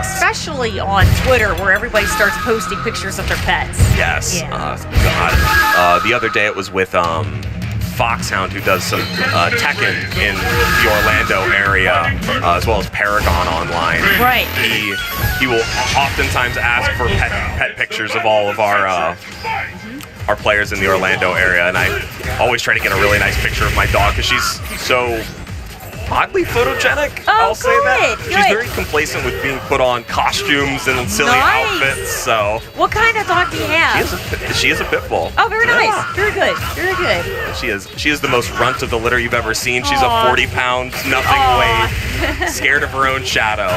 especially on Twitter, where everybody starts posting pictures of their pets. Yes. Yeah. God. The other day it was with Foxhound, who does some Tekken in the Orlando area, as well as Paragon Online. Right. He will oftentimes ask for pet pictures of all of our players in the Orlando area, and I always try to get a really nice picture of my dog because she's so oddly photogenic. I'll say that. Good. She's very complacent with being put on costumes and silly outfits. So. What kind of dog do you have? She is a pit bull. Oh, very nice. Very good. Very good. She is the most runt of the litter you've ever seen. She's a 40-pound, nothing weight, scared of her own shadow.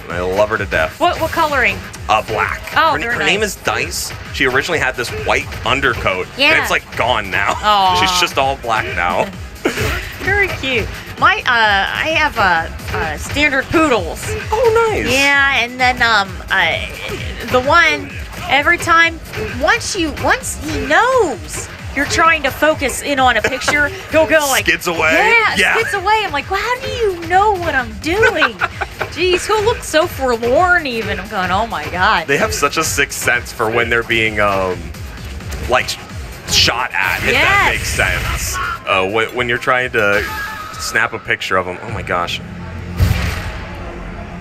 And I love her to death. What coloring? Black. Oh, her name is Dice. She originally had this white undercoat, Yeah. and it's like gone now. Aw. She's just all black now. Very cute. I have standard poodles. Oh, nice. Yeah, and then the one every time once he knows you're trying to focus in on a picture, he'll go like skids away. Yeah, skids away. I'm like, well, how do you know what I'm doing? Jeez, he'll look so forlorn even. I'm going, oh my god. They have such a sixth sense for when they're being like shot at, if that makes sense. When you're trying to snap a picture of them, oh my gosh.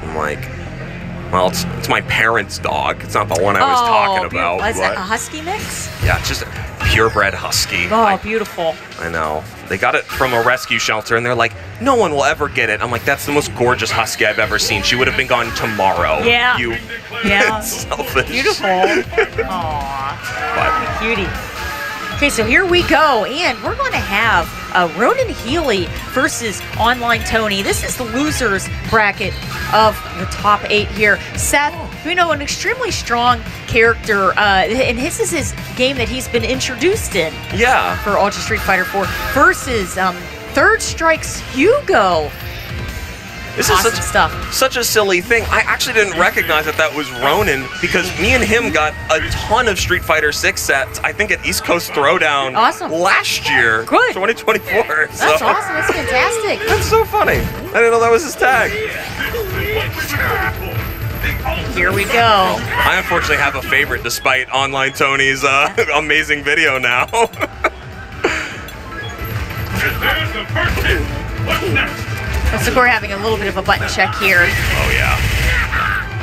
I'm like, well, it's my parents' dog. It's not the one I was talking about. Is that a husky mix? Yeah, just a purebred husky. Oh, beautiful. I know. They got it from a rescue shelter, and they're like, no one will ever get it. I'm like, that's the most gorgeous husky I've ever seen. She would have been gone tomorrow. Yeah. Yeah. Selfish. Beautiful. Aw. Cutie. Okay, so here we go, and we're going to have Ronan Healy versus OnlineTony. This is the losers bracket of the top 8 here. Seth, we know, an extremely strong character, and this is his game that he's been introduced in. Yeah. For Ultra Street Fighter 4 versus Third Strike's Hugo. This awesome is stuff. Such a silly thing. I actually didn't recognize that was Ronan because me and him got a ton of Street Fighter 6 sets, I think at East Coast Throwdown last year. Good. 2024. That's awesome. That's fantastic. That's so funny. I didn't know that was his tag. Here we go. I unfortunately have a favorite despite OnlineTony's amazing video now. What's next? So we're having a little bit of a button check here. Oh, yeah.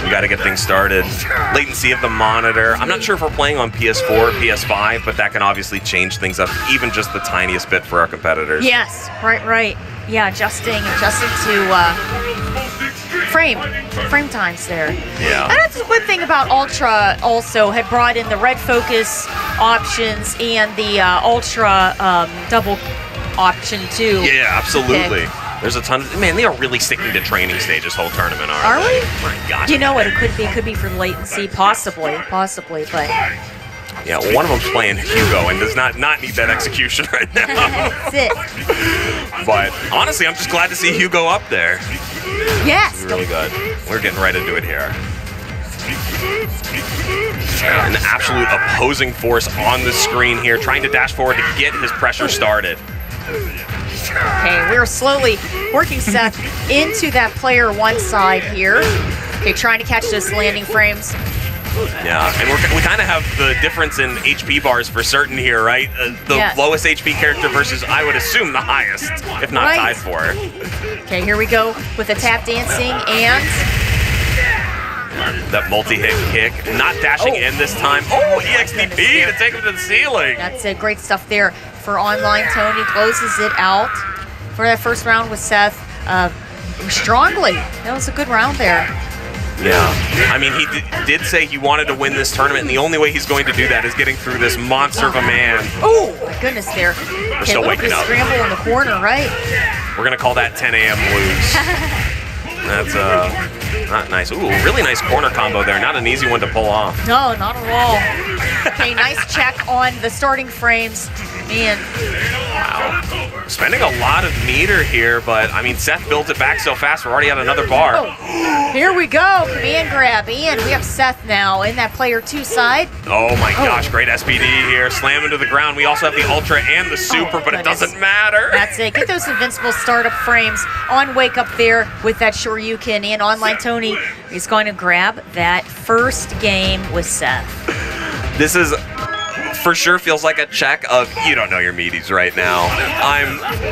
We got to get things started. Latency of the monitor. I'm not sure if we're playing on PS4 or PS5, but that can obviously change things up even just the tiniest bit for our competitors. Yes, right. Yeah, adjusting to frame times there. Yeah. And that's the good thing about Ultra also had brought in the red focus options and the Ultra double option too. Yeah, absolutely. Okay. There's a ton of, man, they are really sticking to training stage this whole tournament, Are they? we? My gosh. You know what it could be? It could be for latency, possibly, but. Yeah, well, one of them's playing Hugo and does not need that execution right now. That's it. But honestly, I'm just glad to see Hugo up there. Yes. This is really good. We're getting right into it here. An absolute opposing force on the screen here, trying to dash forward to get his pressure started. Okay, we're slowly working Seth into that player one side here. Okay, trying to catch those landing frames. Yeah, and we kind of have the difference in HP bars for certain here, right? The lowest HP character versus, I would assume, the highest, if not tied for it. Okay, here we go with the tap dancing and... That multi-hit kick, not dashing in this time. Oh, EXDP to take him to the ceiling. That's great stuff there for OnlineTony. Closes it out for that first round with Seth strongly. That was a good round there. Yeah, I mean, he did say he wanted to win this tournament, and the only way he's going to do that is getting through this monster of a man. Oh, my goodness there. We're still waking up. Scramble in the corner, right? We're going to call that 10 a.m. blues. That's not nice. Ooh, really nice corner combo there. Not an easy one to pull off. No, not at all. Okay, nice check on the starting frames. Man. Wow. Spending a lot of meter here, but I mean, Seth built it back so fast, we're already at another bar. Oh, here we go, command grab, and we have Seth now in that player 2 side. Oh my gosh, great SPD here. Slam into the ground. We also have the Ultra and the Super, but it doesn't matter. That's it. Get those invincible startup frames on Wake Up there with that Shoryuken, and OnlineTony is going to grab that first game with Seth. This is for sure feels like a check of you don't know your meaties right now.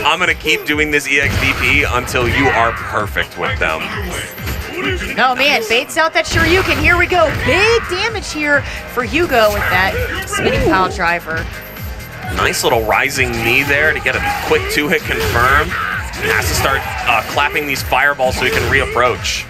I'm gonna keep doing this EXDP until you are perfect with them. Oh man, baits out that Shoryuken. Here we go. Big damage here for Hugo with that spinning pile driver. Nice little rising knee there to get a quick 2-hit confirm. Has to start clapping these fireballs so he can reapproach.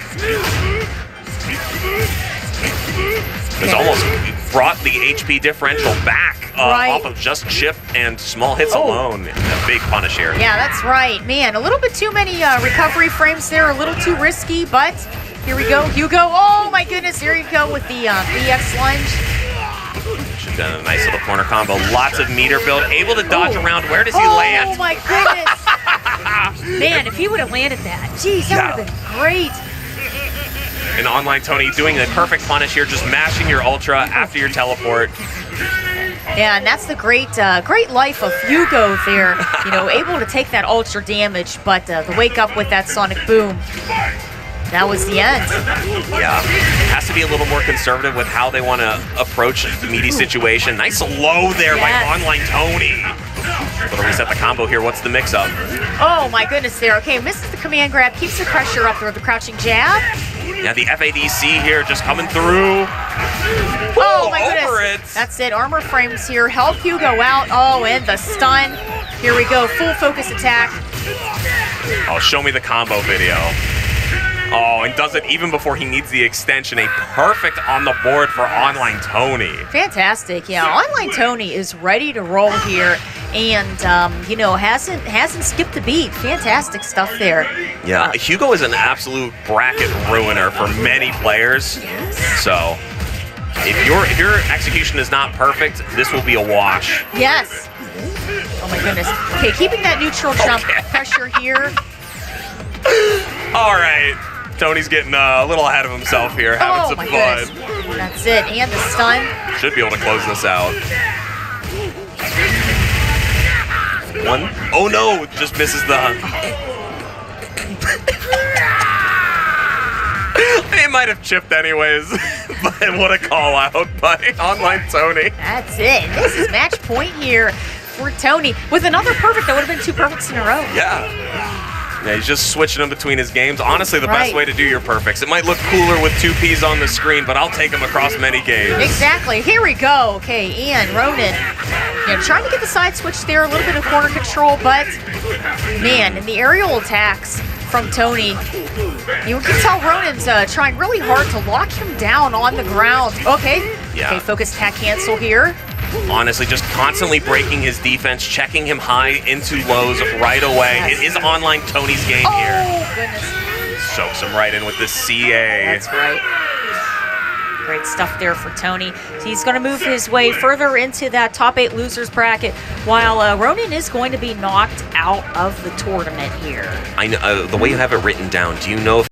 It's almost brought the HP differential back off of just chip and small hits alone. A big punish here. Yeah, that's right. Man, a little bit too many recovery frames there, a little too risky, but here we go. Hugo, oh my goodness, there you go with the BX lunge. Should have done a nice little corner combo. Lots of meter build. Able to dodge around. Where does he land? Oh my goodness. Man, if he would have landed that, geez, that would have been great. And OnlineTony doing the perfect punish here, just mashing your Ultra after your teleport. Yeah, and that's the great life of Hugo there. You know, able to take that Ultra damage, but the wake up with that Sonic Boom. That was the end. Yeah, has to be a little more conservative with how they want to approach the meaty situation. Nice low there by OnlineTony. Little reset the combo here. What's the mix-up? Oh my goodness there. Okay, misses the command grab, keeps the pressure up there with the crouching jab. Yeah, the FADC here just coming through. Oh my goodness. Over it. That's it. Armor frames here. Help Hugo out. Oh, and the stun. Here we go. Full focus attack. Oh, show me the combo video. Oh, and does it even before he needs the extension. A perfect on the board for OnlineTony. Fantastic. Yeah, OnlineTony is ready to roll here. And, you know, hasn't skipped a beat. Fantastic stuff there. Yeah, Hugo is an absolute bracket ruiner for many players. So if your execution is not perfect, this will be a wash. Yes. Oh my goodness. Okay, keeping that neutral jump pressure here. All right. Tony's getting a little ahead of himself here, having some fun. Goodness. That's it. And the stun. Should be able to close this out. One. Oh no, just misses the... It might have chipped anyways, but what a call out by OnlineTony. That's it. This is match point here for Tony. With another perfect, that would have been 2 perfects in a row. Yeah, he's just switching them between his games. Honestly, the best way to do your perfects. It might look cooler with 2 Ps on the screen, but I'll take them across many games. Exactly. Here we go. Okay, and Ronan, you know, trying to get the side switch there, a little bit of corner control, but man, in the aerial attacks from Tony, you can tell Ronan's trying really hard to lock him down on the ground. Okay. Yeah. Okay, focus attack cancel here. Honestly, just constantly breaking his defense, checking him high into lows right away. Yes. It is OnlineTony's game here. Oh, goodness. Soaks him right in with the CA. That's right. Great stuff there for Tony. He's going to move his way further into that top 8 losers bracket, while Ronan is going to be knocked out of the tournament here. I know the way you have it written down. Do you know if